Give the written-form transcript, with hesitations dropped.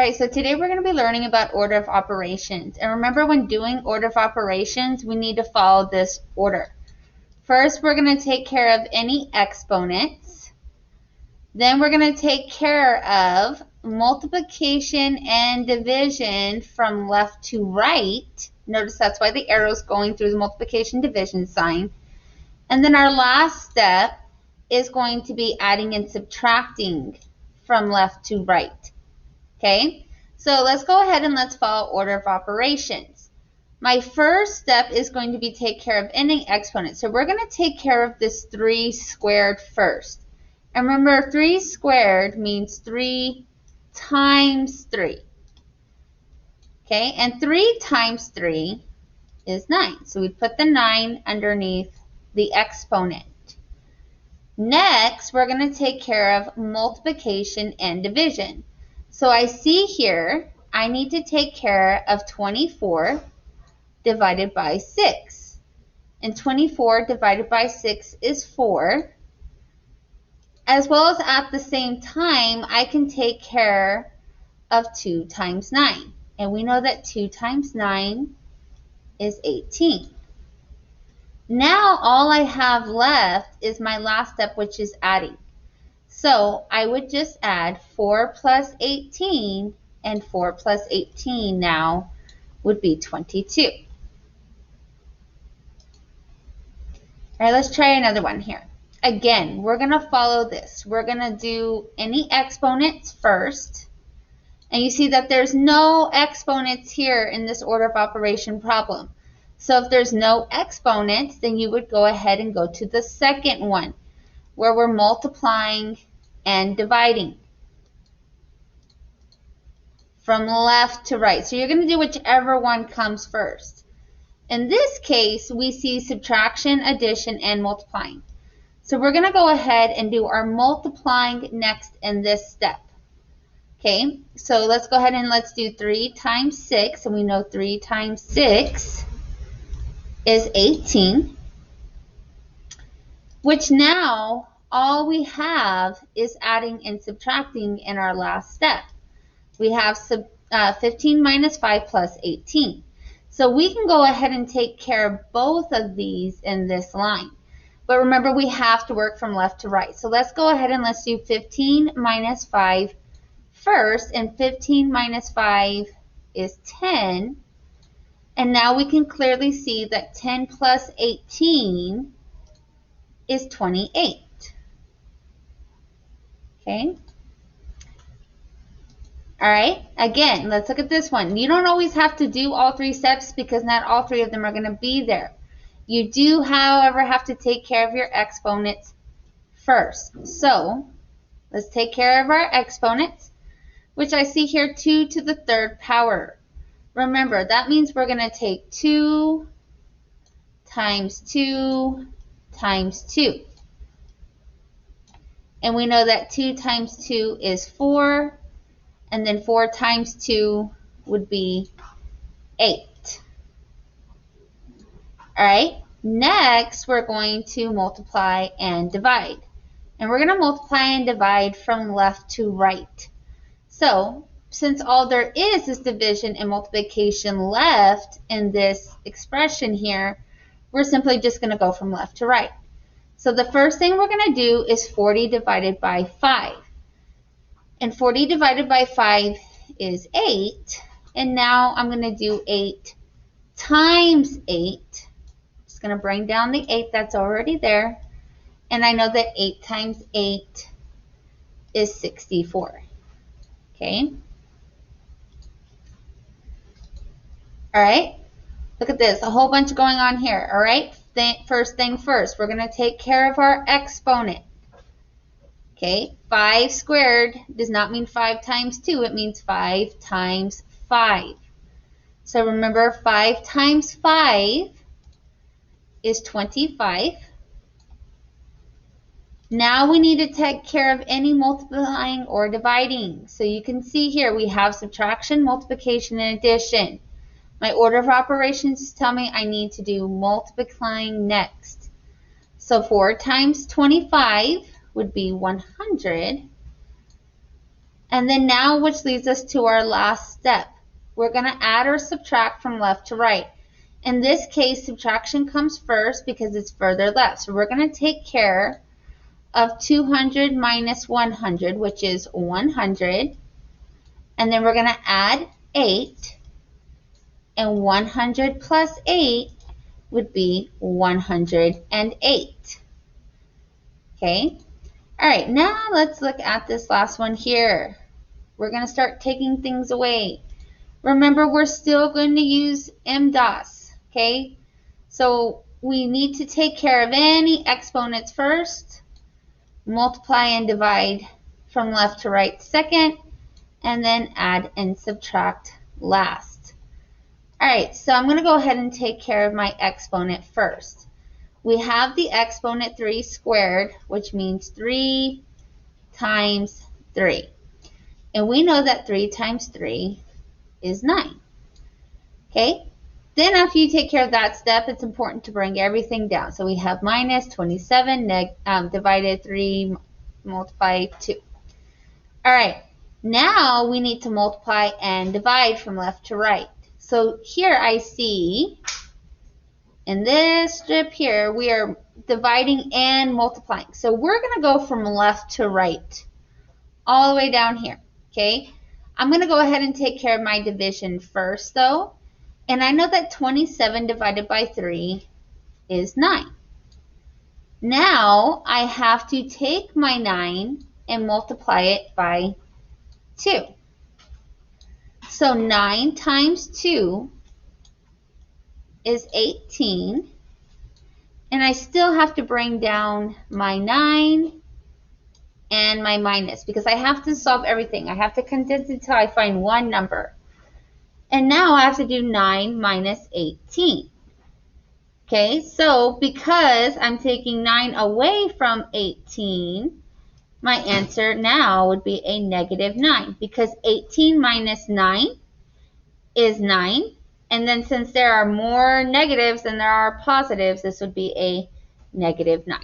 Alright, so today we're going to be learning about order of operations. And remember, when doing order of operations, we need to follow this order. First, we're going to take care of any exponents. Then we're going to take care of multiplication and division from left to right. Notice that's why the arrow is going through the multiplication division sign. And then our last step is going to be adding and subtracting from left to right. Okay, so let's go ahead and let's follow order of operations. My first step is going to be take care of any exponent. So we're going to take care of this 3 squared first. And remember, 3 squared means 3 times 3. Okay, and 3 times 3 is 9. So we put the 9 underneath the exponent. Next, we're going to take care of multiplication and division. So I see here, I need to take care of 24 divided by 6. And 24 divided by 6 is 4. As well as at the same time, I can take care of 2 times 9. And we know that 2 times 9 is 18. Now all I have left is my last step, which is adding. So I would just add 4 plus 18, and 4 plus 18 now would be 22. All right, let's try another one here. Again, we're going to follow this. We're going to do any exponents first. And you see that there's no exponents here in this order of operation problem. So if there's no exponents, then you would go ahead and go to the second one, where we're multiplying and dividing from left to right. So you're going to do whichever one comes first. In this case, we see subtraction, addition, and multiplying. So we're going to go ahead and do our multiplying next in this step. Okay, so let's go ahead and let's do 3 times 6, and we know 3 times 6 is 18, which now all we have is adding and subtracting in our last step. We have 15 minus 5 plus 18. So we can go ahead and take care of both of these in this line. But remember, we have to work from left to right. So let's go ahead and let's do 15 minus 5 first. And 15 minus 5 is 10. And now we can clearly see that 10 plus 18 is 28. Okay. All right. Again, let's look at this one. You don't always have to do all 3 steps because not all 3 of them are going to be there. You do, however, have to take care of your exponents first. So let's take care of our exponents, which I see here 2 to the 3rd power. Remember, that means we're going to take 2 times 2 times 2. And we know that 2 times 2 is 4. And then 4 times 2 would be 8. All right. Next, we're going to multiply and divide. And we're going to multiply and divide from left to right. So since all there is division and multiplication left in this expression here, we're simply just going to go from left to right. So the first thing we're going to do is 40 divided by 5. And 40 divided by 5 is 8. And now I'm going to do 8 times 8. Just going to bring down the 8 that's already there. And I know that 8 times 8 is 64. Okay. All right. Look at this. A whole bunch going on here. All right. First thing first, we're going to take care of our exponent. Okay. 5 squared does not mean 5 times 2. It means 5 times 5. So remember, 5 times 5 is 25. Now we need to take care of any multiplying or dividing. So you can see here we have subtraction, multiplication, and addition. My order of operations tell me I need to do multiplying next. So 4 times 25 would be 100. And then now, which leads us to our last step. We're going to add or subtract from left to right. In this case, subtraction comes first because it's further left. So we're going to take care of 200 minus 100, which is 100. And then we're going to add 8. And 100 plus 8 would be 108. Okay? All right, now let's look at this last one here. We're going to start taking things away. Remember, we're still going to use MDOS, okay? So we need to take care of any exponents first, multiply and divide from left to right second, and then add and subtract last. All right, so I'm going to go ahead and take care of my exponent first. We have the exponent 3 squared, which means 3 times 3. And we know that 3 times 3 is 9. Okay? Then after you take care of that step, it's important to bring everything down. So we have minus 27 divided 3 multiply 2. All right. Now we need to multiply and divide from left to right. So here I see in this strip here, we are dividing and multiplying. So we're going to go from left to right all the way down here. Okay? I'm going to go ahead and take care of my division first, though. And I know that 27 divided by 3 is 9. Now I have to take my 9 and multiply it by 2. So 9 times 2 is 18. And I still have to bring down my 9 and my minus because I have to solve everything. I have to condense it until I find one number. And now I have to do 9 minus 18. Okay, so because I'm taking 9 away from 18, my answer now would be a negative 9 because 18 minus 9 is 9. And then since there are more negatives than there are positives, this would be a negative 9.